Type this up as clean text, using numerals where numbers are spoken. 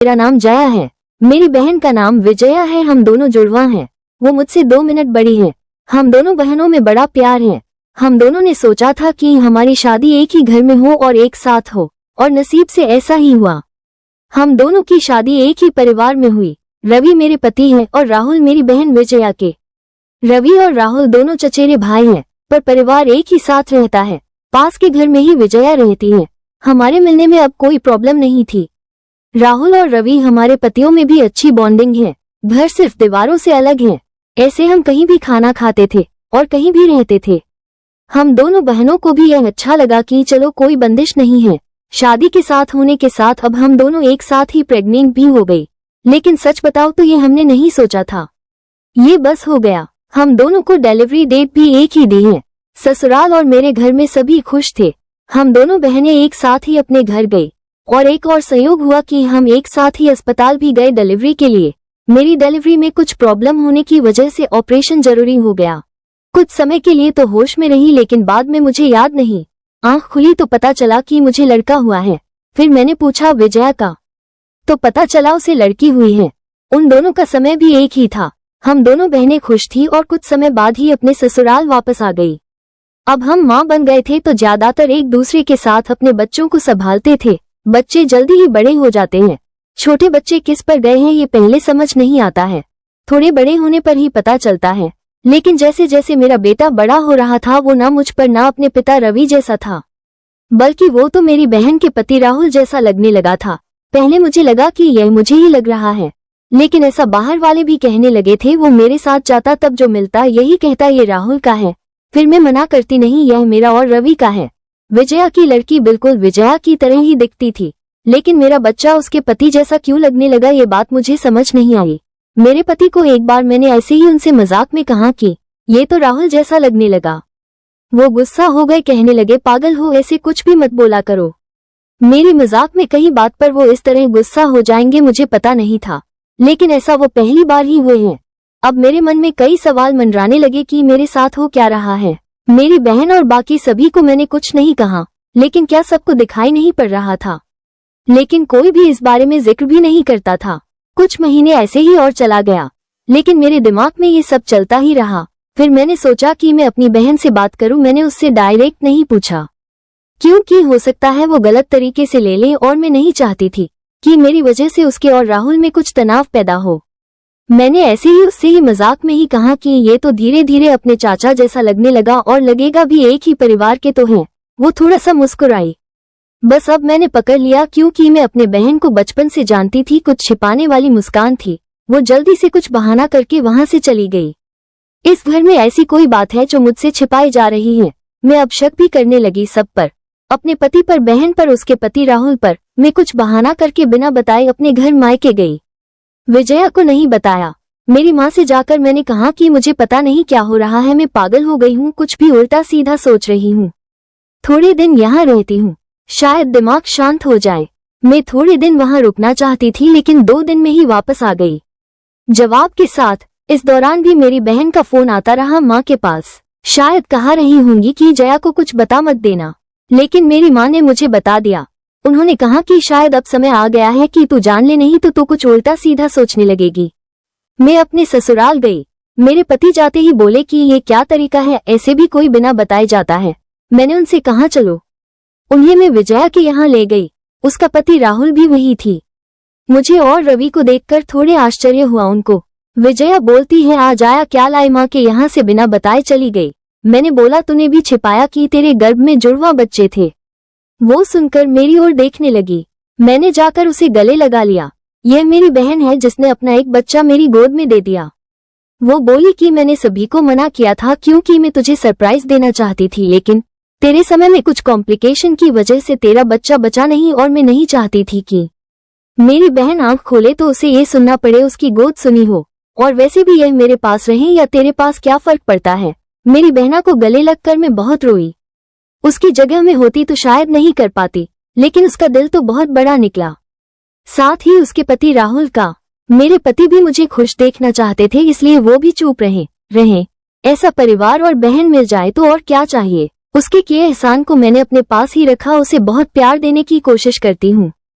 मेरा नाम जया है। मेरी बहन का नाम विजया है। हम दोनों जुड़वा हैं। वो मुझसे 2 मिनट बड़ी है। हम दोनों बहनों में बड़ा प्यार है। हम दोनों ने सोचा था कि हमारी शादी एक ही घर में हो और एक साथ हो, और नसीब से ऐसा ही हुआ। हम दोनों की शादी एक ही परिवार में हुई। रवि मेरे पति हैं और राहुल मेरी बहन विजया के। रवि और राहुल दोनों चचेरे भाई हैं, पर परिवार एक ही साथ रहता है। पास के घर में ही विजया रहती है। हमारे मिलने में अब कोई प्रॉब्लम नहीं थी। राहुल और रवि हमारे पतियों में भी अच्छी बॉन्डिंग है। घर सिर्फ दीवारों से अलग है। ऐसे हम कहीं भी खाना खाते थे और कहीं भी रहते थे। हम दोनों बहनों को भी यह अच्छा लगा कि चलो कोई बंदिश नहीं है। शादी के साथ होने के साथ अब हम दोनों एक साथ ही प्रेग्नेंट भी हो गई। लेकिन सच बताओ तो ये हमने नहीं सोचा था। ये बस हो गया। हम दोनों को डिलीवरी डेट भी एक ही दी है। ससुराल और मेरे घर में सभी खुश थे। हम दोनों बहनें एक साथ ही अपने घर गई, और एक और संयोग हुआ कि हम एक साथ ही अस्पताल भी गए डिलीवरी के लिए। मेरी डिलीवरी में कुछ प्रॉब्लम होने की वजह से ऑपरेशन जरूरी हो गया। कुछ समय के लिए तो होश में रही, लेकिन बाद में मुझे याद नहीं। आंख खुली तो पता चला कि मुझे लड़का हुआ है। फिर मैंने पूछा विजया का, तो पता चला उसे लड़की हुई है। उन दोनों का समय भी एक ही था। हम दोनों बहनें खुश थी और कुछ समय बाद ही अपने ससुराल वापस आ गई। अब हम माँ बन गए थे तो ज्यादातर एक दूसरे के साथ अपने बच्चों को संभालते थे। बच्चे जल्दी ही बड़े हो जाते हैं। छोटे बच्चे किस पर गए हैं ये पहले समझ नहीं आता है। थोड़े बड़े होने पर ही पता चलता है। लेकिन जैसे जैसे मेरा बेटा बड़ा हो रहा था, वो ना मुझ पर ना अपने पिता रवि जैसा था, बल्कि वो तो मेरी बहन के पति राहुल जैसा लगने लगा था। पहले मुझे लगा कि यह मुझे ही लग रहा है, लेकिन ऐसा बाहर वाले भी कहने लगे थे। वो मेरे साथ जाता तब जो मिलता यही कहता ये राहुल का है। फिर मैं मना करती, नहीं यह मेरा और रवि का है। विजया की लड़की बिल्कुल विजया की तरह ही दिखती थी, लेकिन मेरा बच्चा उसके पति जैसा क्यों लगने लगा ये बात मुझे समझ नहीं आई। मेरे पति को एक बार मैंने ऐसे ही उनसे मजाक में कहा कि ये तो राहुल जैसा लगने लगा। वो गुस्सा हो गए, कहने लगे पागल हो, ऐसे कुछ भी मत बोला करो। मेरी मजाक में कई बात पर वो इस तरह गुस्सा हो जाएंगे मुझे पता नहीं था, लेकिन ऐसा वो पहली बार ही हुए हैं। अब मेरे मन में कई सवाल मंडराने लगे कि मेरे साथ हो क्या रहा है। मेरी बहन और बाकी सभी को मैंने कुछ नहीं कहा, लेकिन क्या सबको दिखाई नहीं पड़ रहा था? लेकिन कोई भी इस बारे में जिक्र भी नहीं करता था। कुछ महीने ऐसे ही और चला गया, लेकिन मेरे दिमाग में ये सब चलता ही रहा। फिर मैंने सोचा कि मैं अपनी बहन से बात करूं। मैंने उससे डायरेक्ट नहीं पूछा, क्योंकि हो सकता है वो गलत तरीके से ले ले, और मैं नहीं चाहती थी कि मेरी वजह से उसके और राहुल में कुछ तनाव पैदा हो। मैंने ऐसे ही उससे ही मजाक में ही कहा कि ये तो धीरे धीरे अपने चाचा जैसा लगने लगा, और लगेगा भी एक ही परिवार के तो हैं। वो थोड़ा सा मुस्कुराई। बस अब मैंने पकड़ लिया, क्योंकि मैं अपने बहन को बचपन से जानती थी। कुछ छिपाने वाली मुस्कान थी। वो जल्दी से कुछ बहाना करके वहां से चली गई। इस घर में ऐसी कोई बात है जो मुझसे छिपाई जा रही है। मैं अब शक भी करने लगी सब पर, अपने पति पर, बहन पर, उसके पति राहुल पर। मैं कुछ बहाना करके बिना बताए अपने घर मायके गई। विजया को नहीं बताया। मेरी माँ से जाकर मैंने कहा कि मुझे पता नहीं क्या हो रहा है, मैं पागल हो गई हूँ, कुछ भी उल्टा सीधा सोच रही हूँ। थोड़े दिन यहाँ रहती हूँ, शायद दिमाग शांत हो जाए। मैं थोड़े दिन वहाँ रुकना चाहती थी, लेकिन 2 दिन में ही वापस आ गई जवाब के साथ। इस दौरान भी मेरी बहन का फोन आता रहा माँ के पास। शायद कहा रही होंगी कि जया को कुछ बता मत देना, लेकिन मेरी माँ ने मुझे बता दिया। उन्होंने कहा कि शायद अब समय आ गया है कि तू जान ले, नहीं तो तू कुछ उल्टा सीधा सोचने लगेगी। मैं अपने ससुराल गई। मेरे पति जाते ही बोले कि ये क्या तरीका है, ऐसे भी कोई बिना बताए जाता है। मैंने उनसे कहा चलो। उन्हें मैं विजया के यहाँ ले गई। उसका पति राहुल भी वही थी। मुझे और रवि को देखकर थोड़े आश्चर्य हुआ उनको। विजया बोलती है आ जाया क्या लाई, माँ के यहाँ से बिना बताए चली गई। मैंने बोला तूने भी छिपाया कि तेरे गर्भ में जुड़वा बच्चे थे। वो सुनकर मेरी ओर देखने लगी। मैंने जाकर उसे गले लगा लिया। यह मेरी बहन है जिसने अपना एक बच्चा मेरी गोद में दे दिया। वो बोली कि मैंने सभी को मना किया था, क्योंकि मैं तुझे सरप्राइज देना चाहती थी, लेकिन तेरे समय में कुछ कॉम्प्लिकेशन की वजह से तेरा बच्चा बचा नहीं, और मैं नहीं चाहती थी कि मेरी बहन आंख खोले तो उसे ये सुनना पड़े उसकी गोद सुनी हो। और वैसे भी यह मेरे पास रहे या तेरे पास क्या फर्क पड़ता है। मेरी बहना को गले लगकर मैं बहुत रोई। उसकी जगह में होती तो शायद नहीं कर पाती, लेकिन उसका दिल तो बहुत बड़ा निकला। साथ ही उसके पति राहुल का। मेरे पति भी मुझे खुश देखना चाहते थे, इसलिए वो भी चुप रहे। ऐसा परिवार और बहन मिल जाए तो और क्या चाहिए। उसके किए एहसान को मैंने अपने पास ही रखा। उसे बहुत प्यार देने की कोशिश करती हूँ।